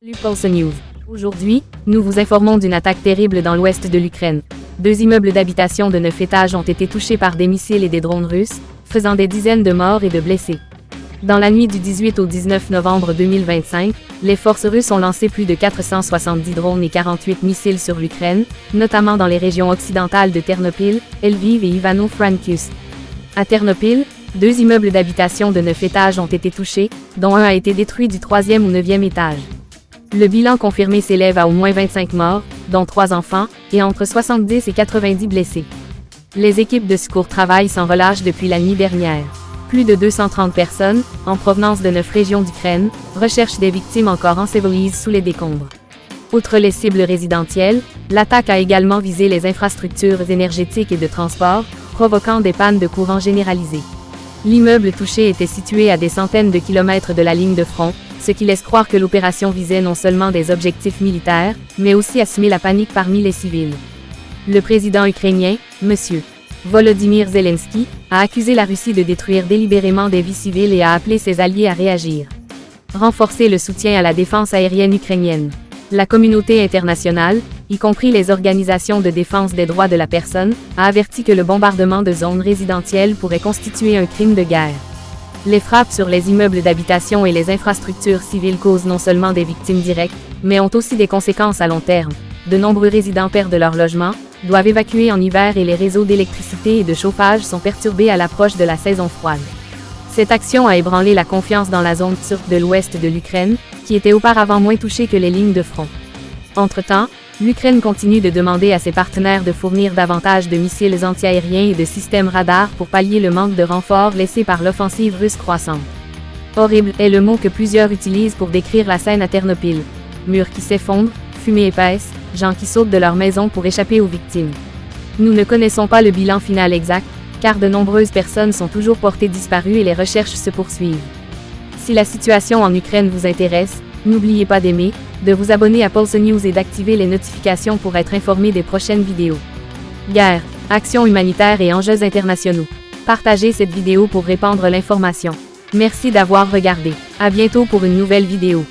Pulse News. Aujourd'hui, nous vous informons d'une attaque terrible dans l'ouest de l'Ukraine. 2 immeubles d'habitation de 9 étages ont été touchés par des missiles et des drones russes, faisant des dizaines de morts et de blessés. Dans la nuit du 18 au 19 novembre 2025, les forces russes ont lancé plus de 470 drones et 48 missiles sur l'Ukraine, notamment dans les régions occidentales de Ternopil, Lviv et Ivano-Frankivsk. À Ternopil, 2 immeubles d'habitation de 9 étages ont été touchés, dont un a été détruit du 3e ou 9e étage. Le bilan confirmé s'élève à au moins 25 morts, dont 3 enfants, et entre 70 et 90 blessés. Les équipes de secours travaillent sans relâche depuis la nuit dernière. Plus de 230 personnes, en provenance de 9 régions d'Ukraine, recherchent des victimes encore ensevelies sous les décombres. Outre les cibles résidentielles, l'attaque a également visé les infrastructures énergétiques et de transport, provoquant des pannes de courant généralisées. L'immeuble touché était situé à des centaines de kilomètres de la ligne de front, ce qui laisse croire que l'opération visait non seulement des objectifs militaires, mais aussi à semer la panique parmi les civils. Le président ukrainien, M. Volodymyr Zelensky, a accusé la Russie de détruire délibérément des vies civiles et a appelé ses alliés à réagir. Renforcer le soutien à la défense aérienne ukrainienne. La communauté internationale, y compris les organisations de défense des droits de la personne, a averti que le bombardement de zones résidentielles pourrait constituer un crime de guerre. Les frappes sur les immeubles d'habitation et les infrastructures civiles causent non seulement des victimes directes, mais ont aussi des conséquences à long terme. De nombreux résidents perdent leur logement, doivent évacuer en hiver et les réseaux d'électricité et de chauffage sont perturbés à l'approche de la saison froide. Cette action a ébranlé la confiance dans la zone turque de l'ouest de l'Ukraine, qui était auparavant moins touchée que les lignes de front. Entre-temps, l'Ukraine continue de demander à ses partenaires de fournir davantage de missiles antiaériens et de systèmes radars pour pallier le manque de renforts laissé par l'offensive russe croissante. Horrible est le mot que plusieurs utilisent pour décrire la scène à Ternopil. Murs qui s'effondrent, fumée épaisse, gens qui sautent de leur maison pour échapper aux victimes. Nous ne connaissons pas le bilan final exact, car de nombreuses personnes sont toujours portées disparues et les recherches se poursuivent. Si la situation en Ukraine vous intéresse, n'oubliez pas d'aimer, de vous abonner à Pulse News et d'activer les notifications pour être informé des prochaines vidéos. Guerre, actions humanitaires et enjeux internationaux. Partagez cette vidéo pour répandre l'information. Merci d'avoir regardé. À bientôt pour une nouvelle vidéo.